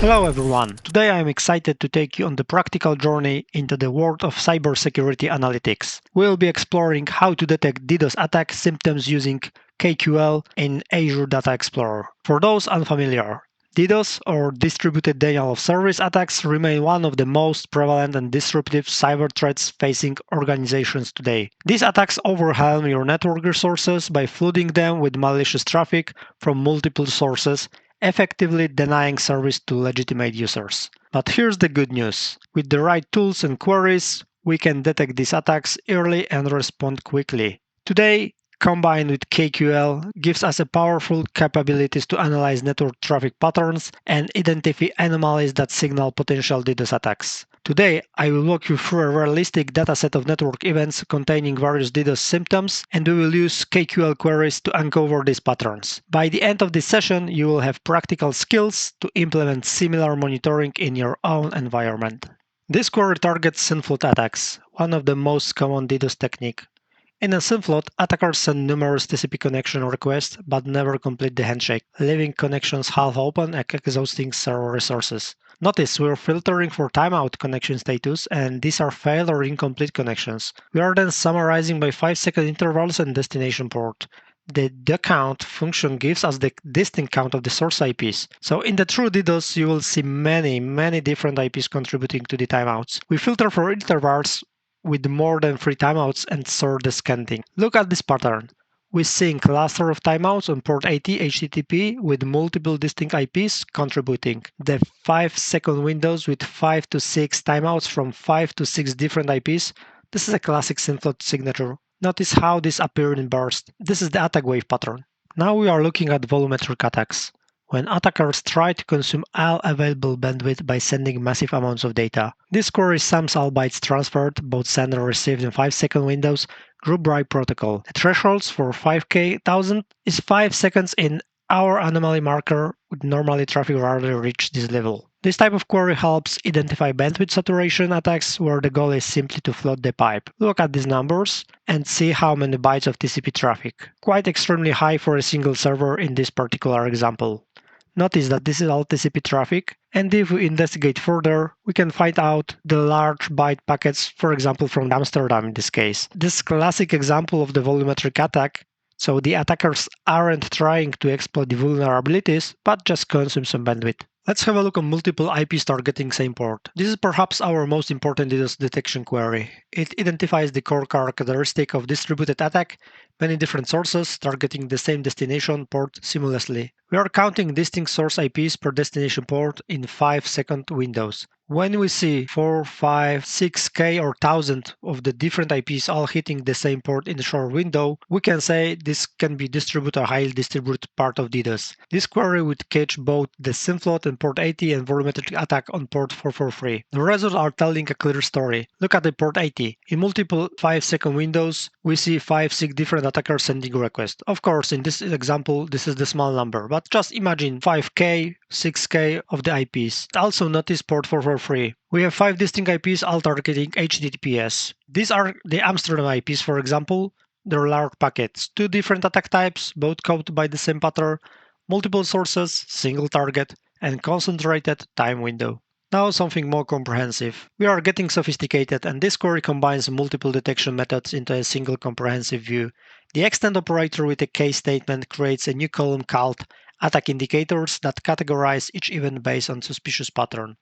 Hello everyone. Today I am excited to take you on the practical journey into the world of cybersecurity analytics. We'll be exploring how to detect DDoS attack symptoms using KQL in Azure Data Explorer. For those unfamiliar, DDoS or distributed denial of service attacks remain one of the most prevalent and disruptive cyber threats facing organizations today. These attacks overwhelm your network resources by flooding them with malicious traffic from multiple sources, effectively denying service to legitimate users. But here's the good news. With the right tools and queries, we can detect these attacks early and respond quickly. Today, combined with KQL, gives us a powerful capabilities to analyze network traffic patterns and identify anomalies that signal potential DDoS attacks. Today, I will walk you through a realistic dataset of network events containing various DDoS symptoms, and we will use KQL queries to uncover these patterns. By the end of this session, you will have practical skills to implement similar monitoring in your own environment. This query targets synflood attacks, one of the most common DDoS technique. In a synflood, attackers send numerous TCP connection requests but never complete the handshake, leaving connections half open and exhausting server resources. Notice we're filtering for timeout connection status, and these are failed or incomplete connections. We are then summarizing by 5-second intervals and destination port. The count function gives us the distinct count of the source IPs. So in the true DDoS, you will see many different IPs contributing to the timeouts. We filter for intervals with more than 3 timeouts and sort the scanning. Look at this pattern. We see a cluster of timeouts on port 80 HTTP with multiple distinct IPs contributing. The 5-second windows with 5 to 6 timeouts from 5 to 6 different IPs. This is a classic synflood signature. Notice how this appeared in burst. This is the attack wave pattern. Now we are looking at volumetric attacks, when attackers try to consume all available bandwidth by sending massive amounts of data. This query sums all bytes transferred, both sent and received in 5-second windows, group by protocol. The thresholds for 5,000 is 5 seconds in our anomaly marker, with normally traffic rarely reach this level. This type of query helps identify bandwidth saturation attacks where the goal is simply to flood the pipe. Look at these numbers and see how many bytes of TCP traffic. Quite extremely high for a single server in this particular example. Notice that this is all TCP traffic, and if we investigate further, we can find out the large byte packets, for example from Amsterdam in this case. This is a classic example of the volumetric attack, so the attackers aren't trying to exploit the vulnerabilities, but just consume some bandwidth. Let's have a look at multiple IPs targeting same port. This is perhaps our most important DDoS detection query. It identifies the core characteristic of distributed attack, many different sources targeting the same destination port seamlessly. We are counting distinct source IPs per destination port in 5-second windows. When we see 4, 5, 6K or 1000 of the different IPs all hitting the same port in a short window, we can say this can be distributed or highly distributed part of DDoS. This query would catch both the synflood on port 80 and volumetric attack on port 443. The results are telling a clear story. Look at the port 80. In multiple 5-second windows, we see 5-6 different attackers sending requests. Of course, in this example, this is the small number, but just imagine 5K, 6K of the IPs. Also notice port 443. We have 5 distinct IPs all targeting HTTPS. These are the Amsterdam IPs, for example. They're large packets, 2 different attack types, both coded by the same pattern, multiple sources, single target, and concentrated time window. Now something more comprehensive. We are getting sophisticated, and this query combines multiple detection methods into a single comprehensive view. The extend operator with a case statement creates a new column called attack indicators that categorize each event based on suspicious pattern.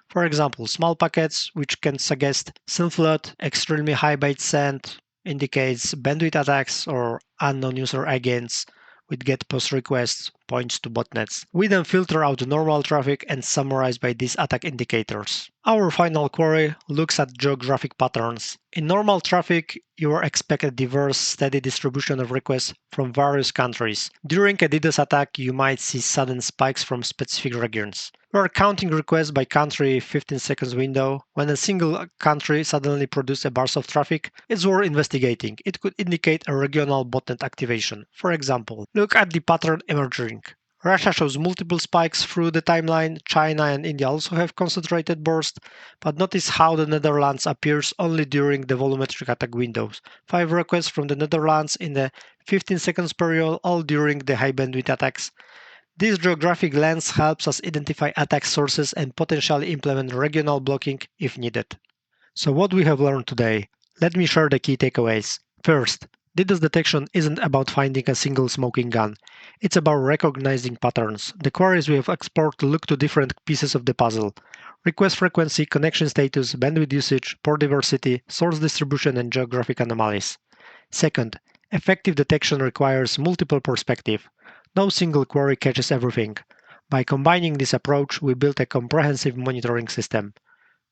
For example, small packets, which can suggest synflood, extremely high byte sent, indicates bandwidth attacks, or unknown user agents with get post requests points to botnets. We then filter out the normal traffic and summarize by these attack indicators. Our final query looks at geographic patterns. In normal traffic, you expect a diverse, steady distribution of requests from various countries. During a DDoS attack, you might see sudden spikes from specific regions. We are counting requests by country 15 seconds window. When a single country suddenly produces a burst of traffic, it's worth investigating. It could indicate a regional botnet activation. For example, look at the pattern emerging. Russia shows multiple spikes through the timeline. China and India also have concentrated bursts, but notice how the Netherlands appears only during the volumetric attack windows. 5 requests from the Netherlands in the 15 seconds period, all during the high bandwidth attacks. This geographic lens helps us identify attack sources and potentially implement regional blocking if needed. So what we have learned today? Let me share the key takeaways. First, DDoS detection isn't about finding a single smoking gun. It's about recognizing patterns. The queries we have explored look to different pieces of the puzzle. Request frequency, connection status, bandwidth usage, port diversity, source distribution, and geographic anomalies. Second, effective detection requires multiple perspectives. No single query catches everything. By combining this approach, we built a comprehensive monitoring system.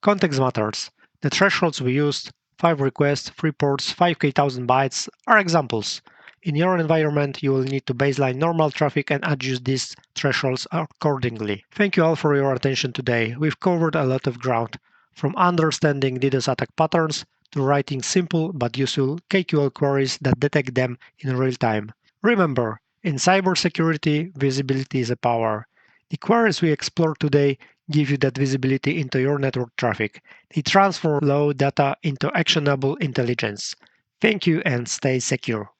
Context matters. The thresholds we used, 5 requests, 3 ports, 5,000 bytes, are examples. In your environment, you will need to baseline normal traffic and adjust these thresholds accordingly. Thank you all for your attention today. We've covered a lot of ground, from understanding DDoS attack patterns to writing simple but useful KQL queries that detect them in real time. Remember, in cybersecurity, visibility is a power. The queries we explored today give you that visibility into your network traffic. They transform raw data into actionable intelligence. Thank you and stay secure.